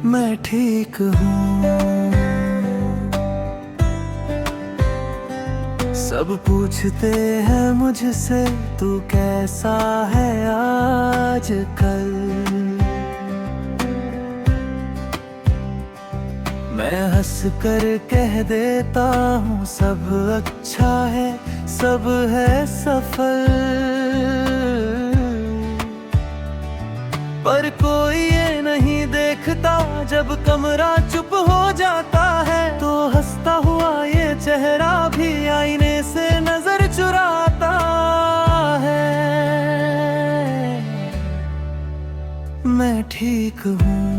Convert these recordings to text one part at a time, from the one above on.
मैं ठीक हूँ। सब पूछते हैं मुझसे तू कैसा है आजकल। मैं हंस कर कह देता हूँ सब अच्छा है, सब है सफल। पर कोई ये नहीं देखता जब कमरा चुप हो जाता है, तो हंसता हुआ ये चेहरा भी आईने से नजर चुराता है। मैं ठीक हूँ,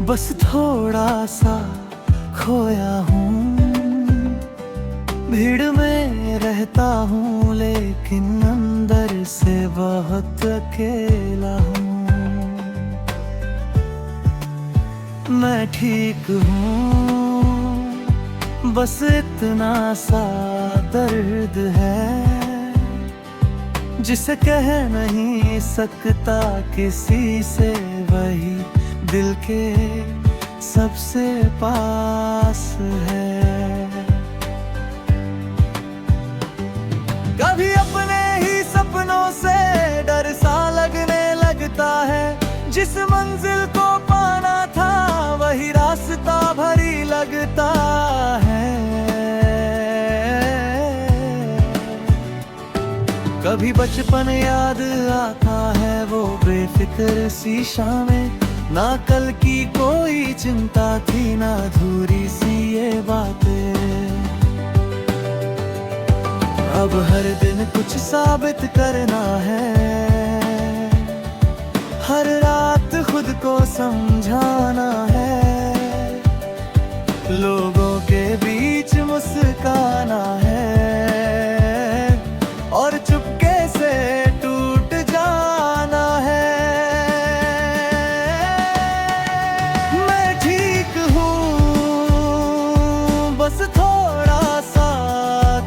बस थोड़ा सा खोया हूँ। भीड़ में रहता हूँ लेकिन अंदर से बहुत अकेला हूँ। मैं ठीक हूँ, बस इतना सा दर्द है जिसे कह नहीं सकता किसी से, वही दिल के सबसे पास है। कभी अपने ही सपनों से डर सा लगने लगता है, जिस मंजिल को पाना था वही रास्ता भरी लगता है। कभी बचपन याद आता है, वो बेफिक्र सी शामें, ना कल की कोई चिंता थी ना अधूरी सी ये बातें। अब हर दिन कुछ साबित करना है, हर रात खुद को समझाना है, लोगों के बीच मुस्काना है और चुपके से टूट जाना है। मैं ठीक हूँ, बस थोड़ा सा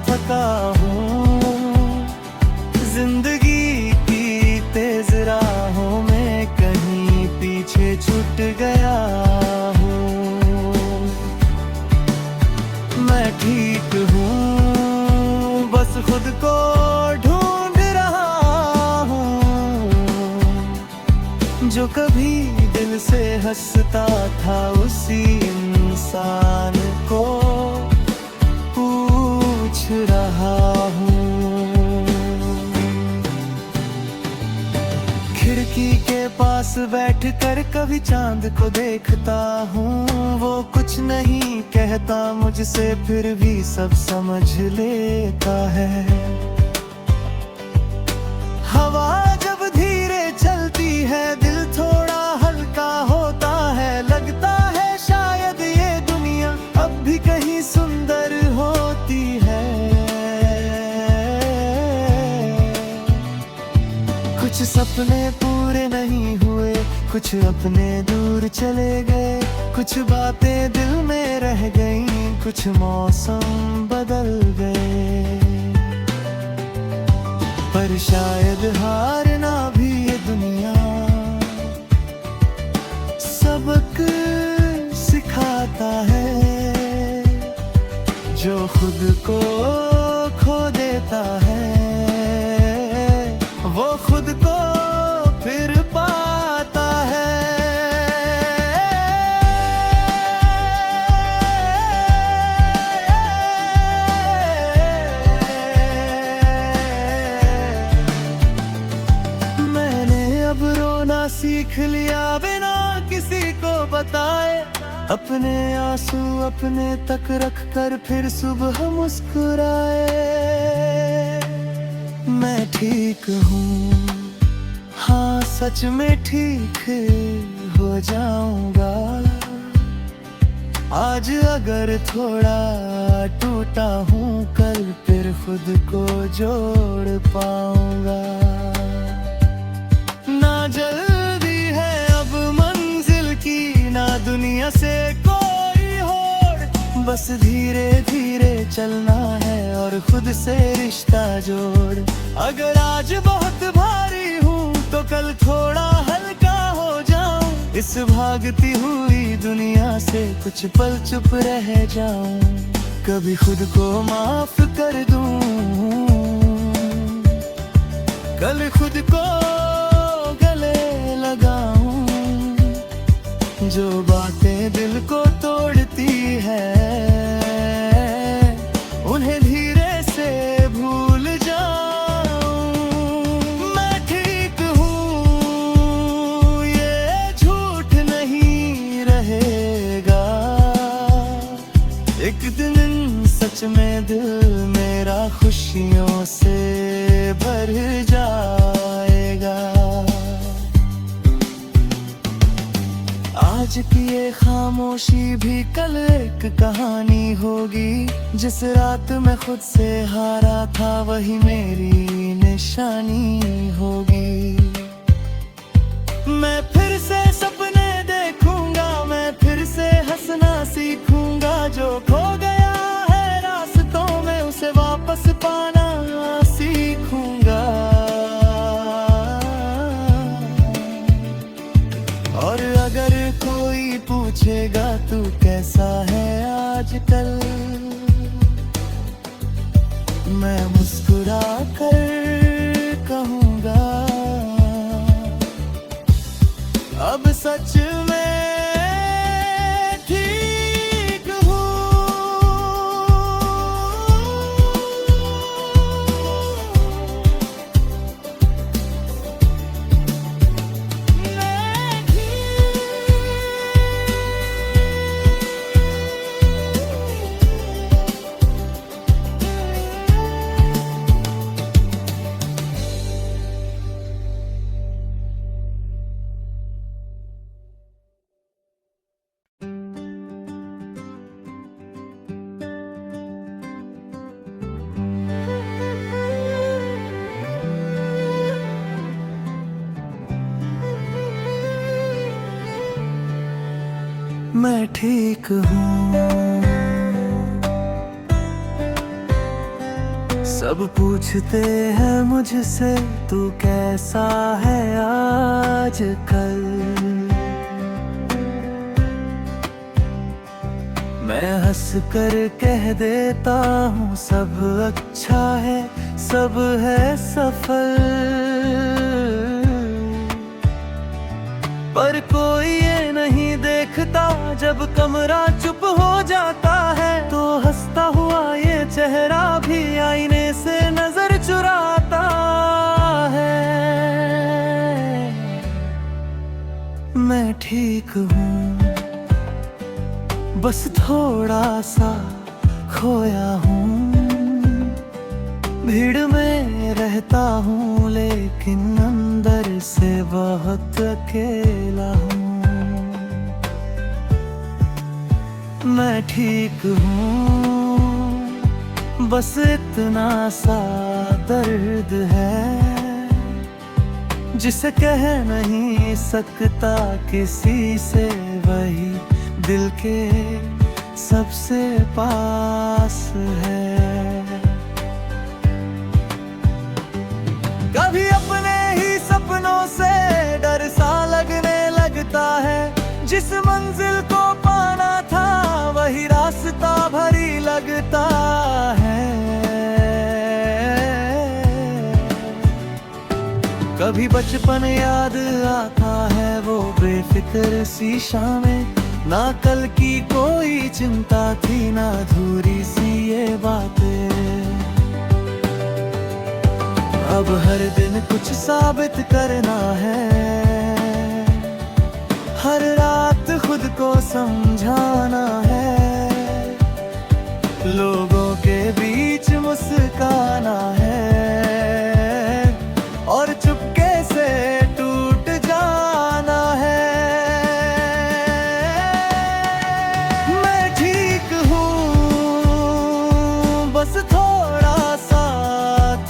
थका हूँ। जिंदगी की तेज राहों में कहीं पीछे छूट गया हूँ। मैं ठीक हूँ, बस खुद को ढूंढ रहा हूँ। जो कभी दिल से हंसता था उसी इंसान को पूछ रहा हूँ। खिड़की के पास बैठकर कभी चांद को देखता हूँ, वो कुछ नहीं कहता मुझसे फिर भी सब समझ लेता है। हवा जब धीरे चलती है दिल थोड़ा हल्का होता है, लगता है शायद ये दुनिया अब भी कहीं सुंदर होती है। कुछ सपने पूरे नहीं हुए, कुछ अपने दूर चले गए, कुछ बातें दिल में रह गईं, कुछ मौसम बदल गए। पर शायद हारना भी ये दुनिया सबक सिखाता है। जो खुद को खो देता है वो खुद को फिर पाता है। मैंने अब रोना सीख लिया बिना किसी को बताए, अपने आंसू अपने तक रख कर फिर सुबह मुस्कुराए। मैं ठीक हूँ, हाँ सच में ठीक हो जाऊंगा। आज अगर थोड़ा टूटा हूँ कल फिर खुद को जोड़ पाऊंगा। ना जल्दी है अब मंजिल की, ना दुनिया से कोई होड़, बस धीरे धीरे चलना है और खुद से रिश्ता जोड़। अगर आज बहुत भारी हूँ तो कल थोड़ा हल्का हो जाऊं, इस भागती हुई दुनिया से कुछ पल चुप रह जाऊं, कभी खुद को माफ कर दूं, कल खुद को गले लगाऊं। जो बातें दिल को तोड़ती है उन्हें धीरे से भूल जाऊं। मैं ठीक हूँ ये झूठ नहीं रहेगा, एक दिन सच में दिल मेरा खुशियों से भर जाएगा। आज की ये खामोशी भी कल एक कहानी होगी। जिस रात मैं खुद से हारा था वही मेरी निशानी होगी। मैं फिर से सपने देखूंगा, मैं फिर से हंसना सीखूंगा। जो खो गया है रास्तों में उसे वापस पाना सीखूंगा। और अगर कोई पूछेगा तू कैसा है आजकल, मैं मुस्कुरा कर कहूँगा अब सच में ठीक हूँ। मैं ठीक हूँ, सब पूछते हैं मुझसे तू कैसा है आजकल। मैं हंस कर कह देता हूँ सब अच्छा है, सब है सफल। पर कोई ये नहीं देखता जब कमरा चुप हो जाता है, तो हंसता हुआ ये चेहरा भी आईने से नजर चुराता है। मैं ठीक हूँ, बस थोड़ा सा खोया हूँ। भीड़ में रहता हूँ लेकिन अंदर से बहुत अकेला हूँ। मैं ठीक हूँ, बस इतना सा दर्द है जिसे कह नहीं सकता किसी से, वही दिल के सबसे पास है। कभी अपने ही सपनों से डर सा लगने लगता है। जिस मंजिल को पाना था वही रास्ता भरी लगता है। कभी बचपन याद आता है, वो बेफिक्र सी शामें, ना कल की कोई चिंता थी ना अधूरी सी ये बातें। अब हर दिन कुछ साबित करना है, हर रात खुद को समझाना है। लोगों के बीच मुस्काना है और चुपके से टूट जाना है। मैं ठीक हूँ, बस थोड़ा सा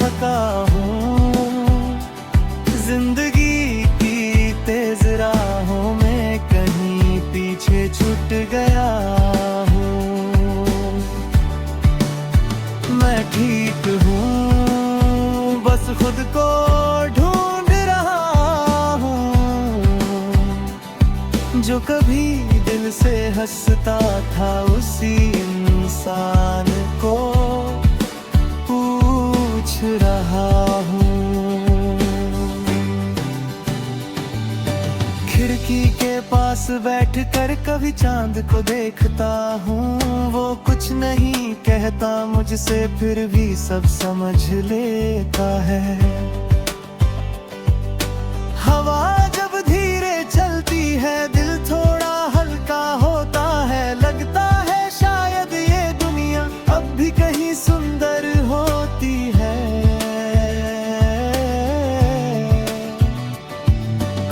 थका हूँ। जिंदगी की तेज राहों में कहीं पीछे छूट गया हूँ। मैं ठीक हूँ, जो कभी दिल से हंसता था उसी इंसान को पूछ रहा हूँ। खिड़की के पास बैठकर कभी चांद को देखता हूँ। वो कुछ नहीं कहता मुझसे फिर भी सब समझ लेता है। हवा जब धीरे चलती है दिल थोड़ा हल्का होता है। लगता है शायद ये दुनिया अब भी कहीं सुंदर होती है।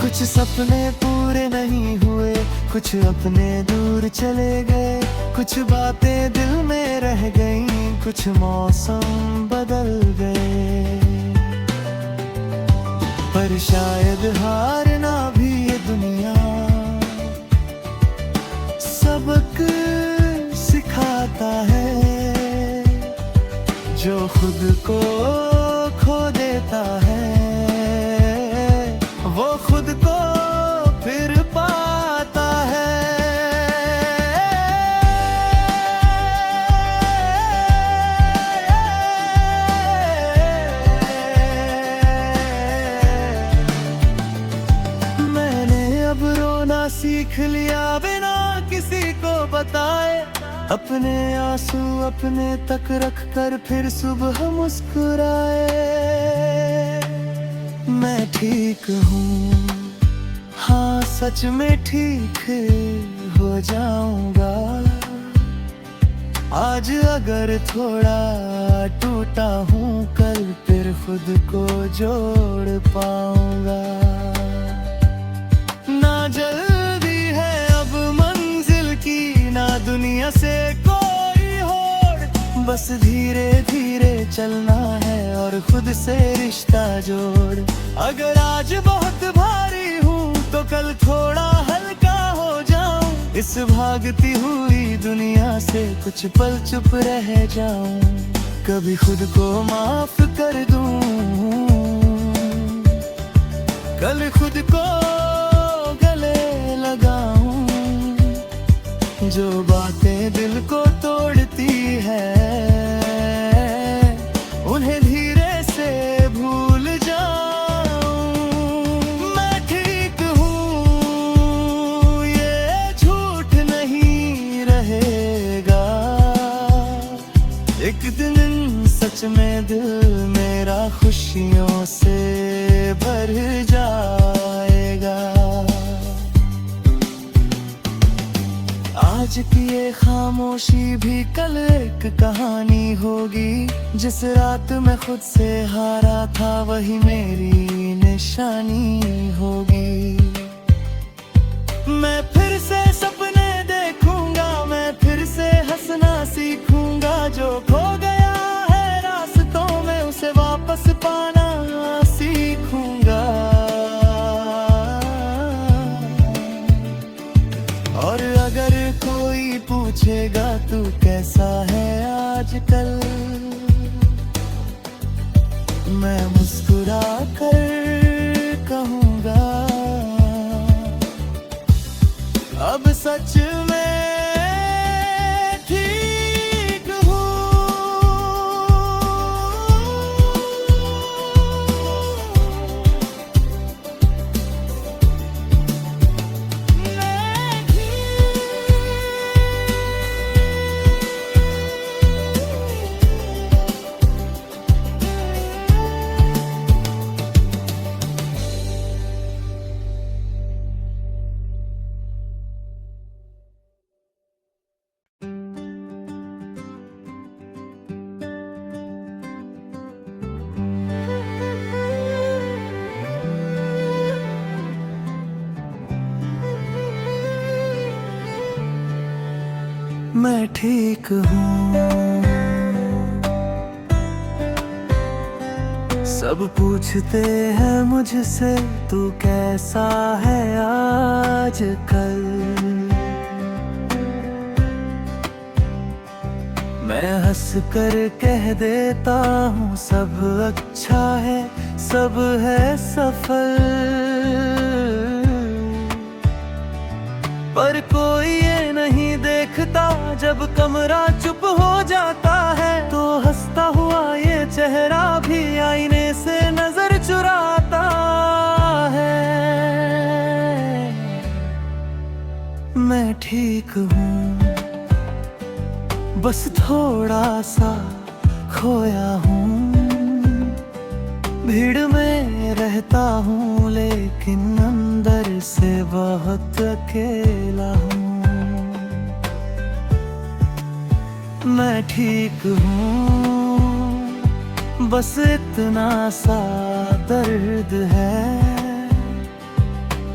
कुछ सपने पूरे नहीं हुए, कुछ अपने दूर चले गए, कुछ बातें दिल में रह गईं, कुछ मौसम बदल गए। पर शायद हारना भी ये दुनिया सबक सिखाता है। जो खुद को खो देता है वो खुद को फिर पाता है। मैंने अब रोना सीख लिया बिना किसी को बताए। अपने आंसू अपने तक रख कर फिर सुबह मुस्कुराए। मैं ठीक हूँ, हाँ सच में ठीक हो जाऊंगा। आज अगर थोड़ा टूटा हूँ कल फिर खुद को जोड़ पाऊंगा। ना जल्दी है अब मंजिल की, ना दुनिया से कोई होड़। बस धीरे धीरे चलना है और खुद से रिश्ता जोड़। अगर आज बहुत भारी हूँ तो कल थोड़ा हल्का हो जाऊं। इस भागती हुई दुनिया से कुछ पल चुप रह जाऊं। कभी खुद को माफ कर दूं, कल खुद को गले लगाऊं। जो बातें दिल को तोड़ती है उन्हें धीरे से भूल जाऊं। मैं ठीक हूँ ये झूठ नहीं रहेगा। एक दिन सच में दिल मेरा खुशियों से भर जाएगा। आज की ये खामोशी भी कल एक कहानी होगी। जिस रात मैं खुद से हारा था वही मेरी निशानी होगी। मैं फिर से सपने देखूंगा, मैं फिर से हंसना सीखूंगा। जो खो गया है रास्तों में उसे वापस पाना सीखूंगा। और अगर कोई पूछेगा तू कैसा है आजकल, मैं मुस्कुरा कर कहूँगा अब सच में ठीक हूँ। मैं ठीक हूँ। सब पूछते हैं मुझसे तू कैसा है आजकल। मैं हंस कर कह देता हूँ सब अच्छा है, सब है सफल। पर कोई ये नहीं देखता जब कमरा चुप हो जाता है, तो हंसता हुआ ये चेहरा भी आईने से नजर चुराता है। मैं ठीक हूँ, बस थोड़ा सा खोया हूँ, भीड़ में रहता हूँ लेकिन अंदर से बहुत अकेला हूँ। मैं ठीक हूँ, बस इतना सा दर्द है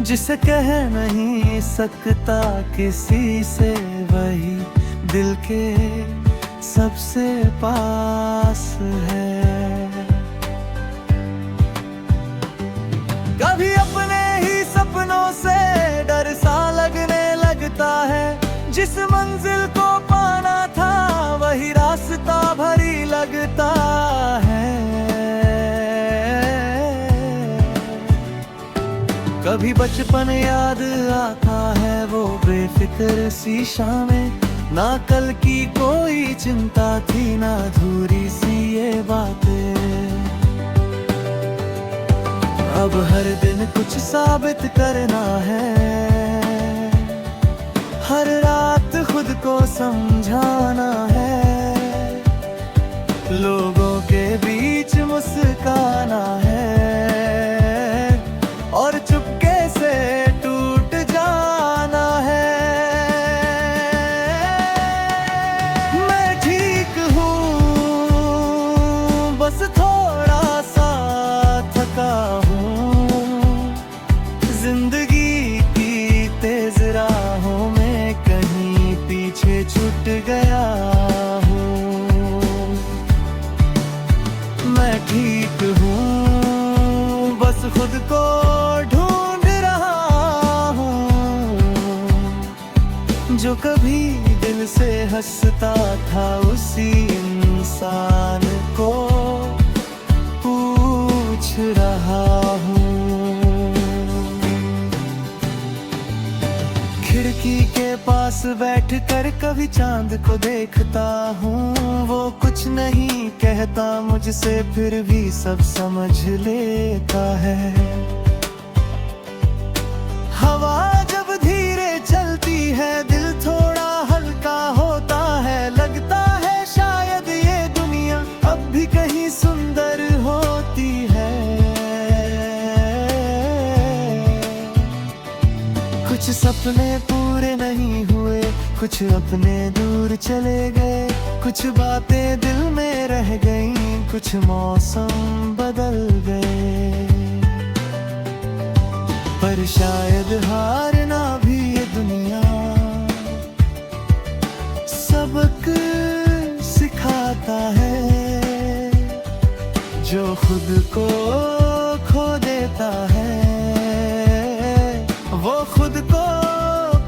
जिसे कह नहीं सकता किसी से, वही दिल के सबसे पास है। कभी अपने ही सपनों से डर सा लगने लगता है, जिस मंजिल को पाना था वही रास्ता भरी लगता है। कभी बचपन याद आता है, वो बेफिक्र सी शामें, ना कल की कोई चिंता थी ना अधूरी सी ये बातें। अब हर दिन कुछ साबित करना है, हर रात खुद को समझाना है, लोगों के बीच मुस्काना है और चुपके से टूट जाना है। मैं ठीक हूँ, बस थोड़ा सा थका हूँ, जिंदगी की तेज राहों में कहीं पीछे छूट गया हूँ। मैं ठीक हूँ, बस खुद को ढूंढ रहा हूँ, जो कभी दिल से हंसता था उसी इंसान को पूछ रहा हूँ। खिड़की के पास बैठकर कभी चांद को देखता हूँ, वो कुछ नहीं कहता मुझसे फिर भी सब समझ लेता है। हवा जब धीरे चलती है दिल थोड़ा हल्का होता है, लगता है शायद ये दुनिया अब भी कहीं सुंदर होती है। कुछ सपने पूरे नहीं हुए, कुछ अपने दूर चले गए, कुछ बातें दिल में रह गईं, कुछ मौसम बदल गए। पर शायद हारना भी ये दुनिया सबक सिखाता है, जो खुद को खो देता है वो खुद को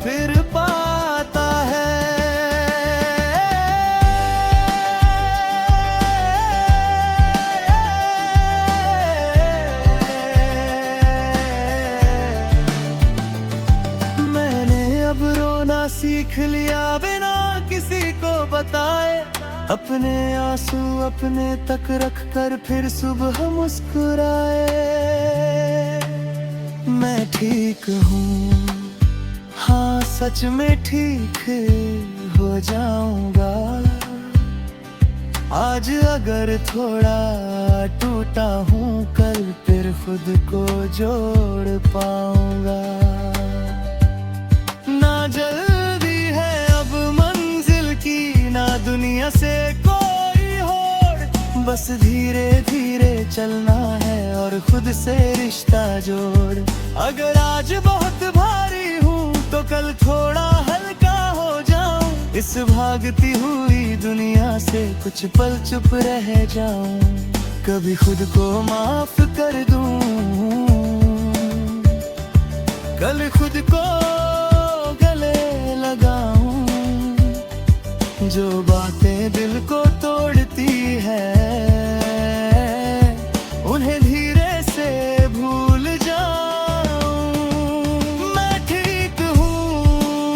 फिर पाता है। मैंने अब रोना सीख लिया बिना किसी को बताए, अपने आंसू अपने तक रख कर फिर सुबह मुस्कुराए। मैं ठीक हूँ, हाँ सच में ठीक हो जाऊंगा, आज अगर थोड़ा टूटा हूँ कल फिर खुद को जोड़ पाऊंगा। ना जल्दी है अब मंजिल की, ना दुनिया से कोई होड़, बस धीरे धीरे चलना है और खुद से रिश्ता जोड़। अगर आज बहुत भारी हूँ तो कल थोड़ा हल्का हो जाऊं, इस भागती हुई दुनिया से कुछ पल चुप रह जाऊं, कभी खुद को माफ कर दूं, कल खुद को गले लगाऊं। जो बातें दिल को तोड़ती है उन्हें धीरे से भूल जाऊं। मैं ठीक हूँ,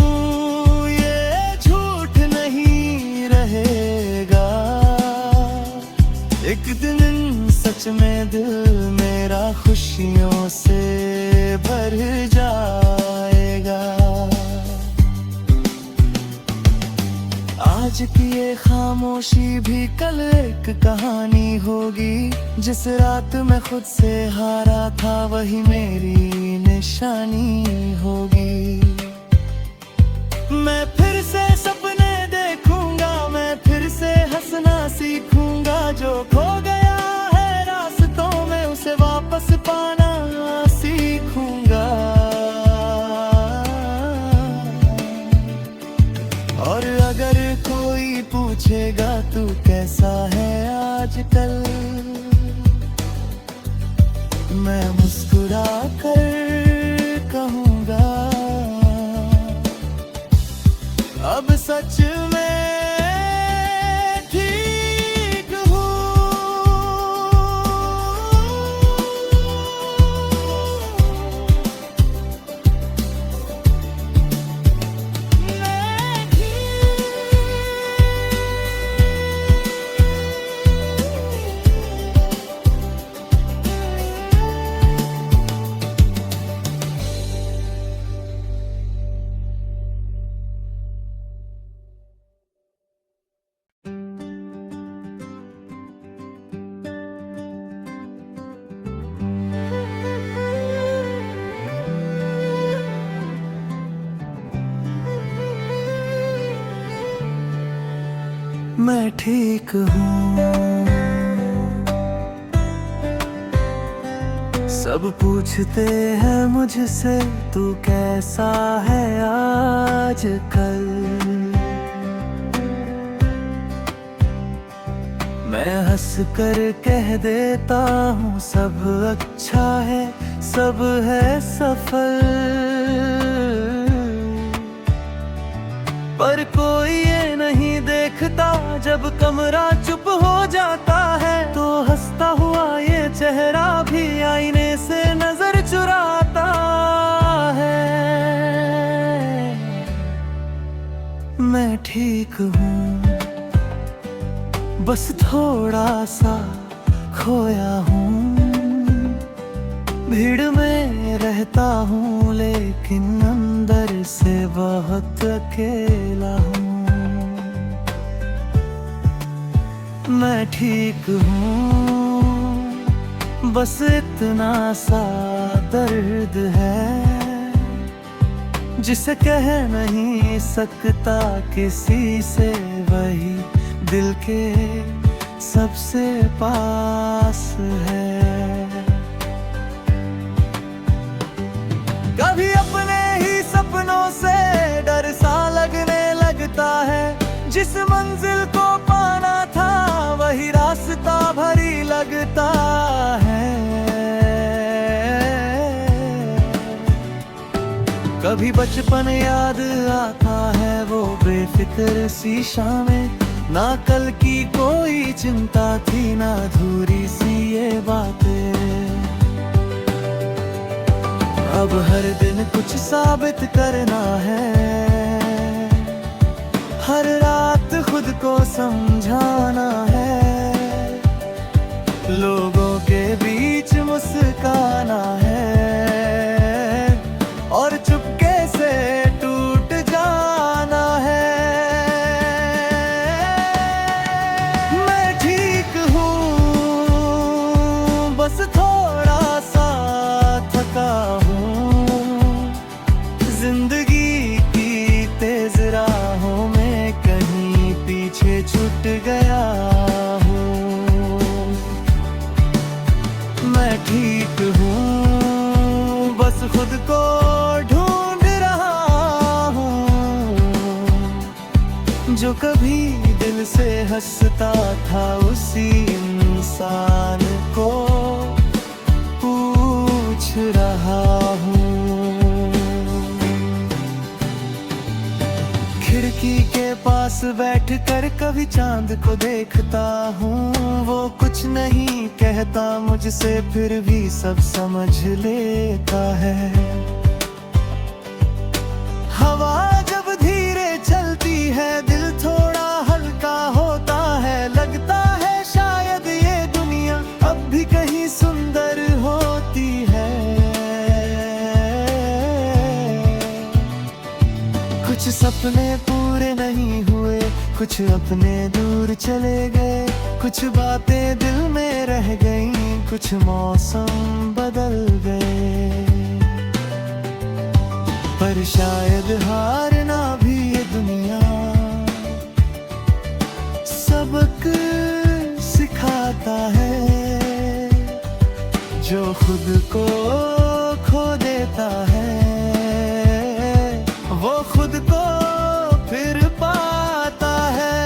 आज की ये खामोशी भी कल एक कहानी होगी। जिस रात मैं खुद से हारा था वही मेरी निशानी होगी। मैं फिर से सपने देखूंगा, मैं फिर से हंसना सीखूंगा। जो खो गया है रास्तों में उसे वापस पाना सीखूंगा। और अगर कोई पूछेगा तू कैसा है आजकल, मैं मुस्कुरा कर कहूँगा अब सच में ठीक हूँ। मैं ठीक हूँ। सब पूछते हैं मुझसे तू कैसा है आजकल। मैं हंस कर कह देता हूँ सब अच्छा है, सब है सफल। पर कोई ये नहीं देखता जब कमरा चुप हो जाता है, तो हंसता हुआ ये चेहरा भी आईने से नजर चुराता है। मैं ठीक हूँ, बस थोड़ा सा खोया हूँ। भीड़ में रहता हूँ लेकिन अंदर से बहुत अकेला हूँ। मैं ठीक हूँ, बस इतना सा दर्द है जिसे कह नहीं सकता किसी से। वही दिल के सबसे पास है। कभी अपने ही सपनों से डर सा लगने लगता है। जिस मंजिल को पाना था वही रास्ता भरी लगता है। कभी बचपन याद आता है, वो बेफिक्र सी शामें। ना कल की कोई चिंता थी, ना अधूरी सी ये बातें। अब हर दिन कुछ साबित करना है, हर रात खुद को समझाना है। लोगों के बीच मुस्काना है और चुपके से टूट जाना है। मैं ठीक हूँ, बस थोड़ा सा थका हूँ। जिंदगी की तेज राहों में कहीं पीछे छूट गया हूँ। मैं ठीक हूँ, बस खुद को ढूंढ रहा हूँ। जो कभी दिल से हंसता था उसी इंसान को पूछ रहा हूँ। खिड़की के पास बैठकर कभी चांद को देखता हूँ। वो कुछ नहीं कहता मुझसे फिर भी सब समझ लेता है। हवा जब धीरे चलती है दिल थोड़ा हल्का होता है। लगता है शायद ये दुनिया अब भी कहीं सुंदर होती है। कुछ कुछ सपने पूरे नहीं हुए, कुछ अपने दूर चले गए, कुछ बातें दिल में रह गईं, कुछ मौसम बदल गए। पर शायद हारना भी ये दुनिया सबक सिखाता है। जो खुद को खो देता है वो खुद को फिर पाता है।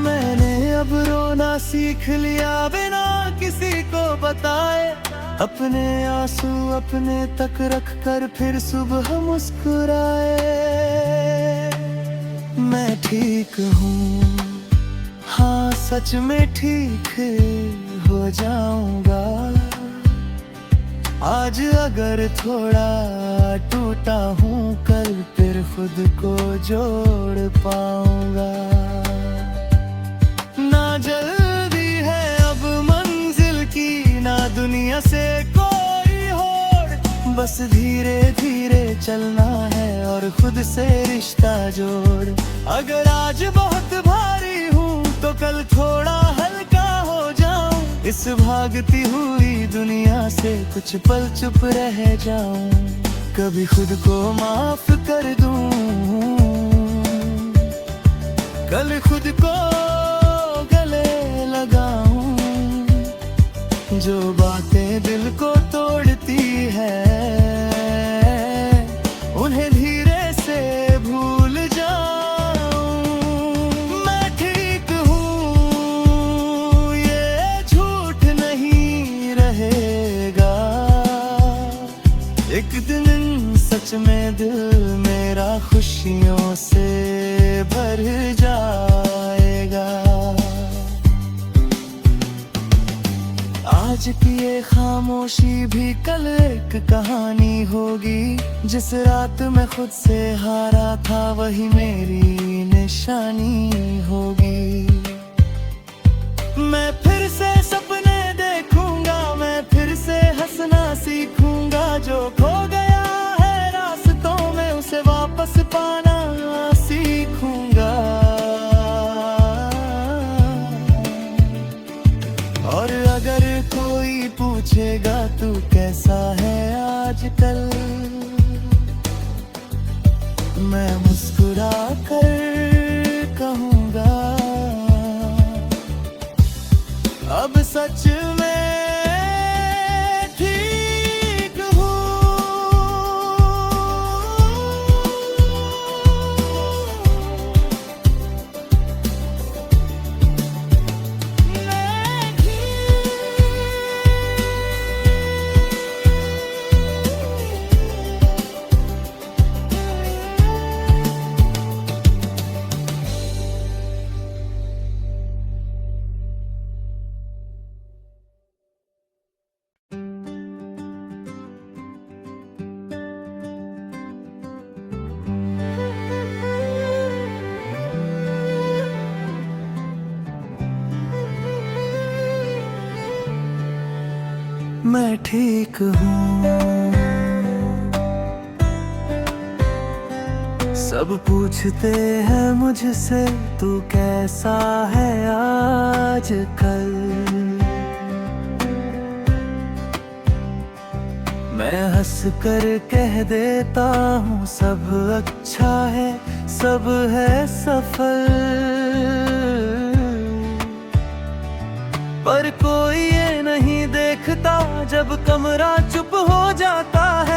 मैंने अब रोना सीख लिया बिना किसी को बताए, अपने आंसू अपने तक रख कर फिर सुबह मुस्कुराए। मैं ठीक हूँ, हाँ सच में ठीक हो जाऊंगा। आज अगर थोड़ा टूटा हूँ, कल फिर खुद को जोड़ पाऊंगा। ना जल्दी है अब मंजिल की, ना दुनिया से कोई होड़, बस धीरे धीरे चलना है और खुद से रिश्ता जोड़। अगर आज बहुत भारी हूँ तो कल थोड़ा हल्का हो जाऊं, इस भागती हुई दुनिया से कुछ पल चुप रह जाऊं। कभी खुद को माफ कर दूं, कल खुद को गले लगाऊं। जो बातें दिल को तोड़ती है उन्हें धीरे से भूल जाऊं। मैं ठीक हूँ ये झूठ नहीं रहेगा, एक दिन सच में दिल मेरा खुशियों से भर जाएगा। आज की ये खामोशी भी कल एक कहानी होगी। जिस रात में खुद से हारा था वही मेरी निशानी होगी। मैं फिर से सपने देखूंगा, मैं फिर से हंसना सीखूंगा। जो खो गया है रास्तों में उसे वापस पाना सीखूंगा। और अगर कोई पूछेगा तू कैसा है आजकल, मैं मुस्कुरा कर कहूँगा अब सच में ठीक हूँ। मैं ठीक हूँ, सब पूछते हैं मुझसे तू कैसा है आजकल। मैं हंस कर कह देता हूँ सब अच्छा है, सब है सफल। पर कोई ये नहीं देखता जब कमरा चुप हो जाता है।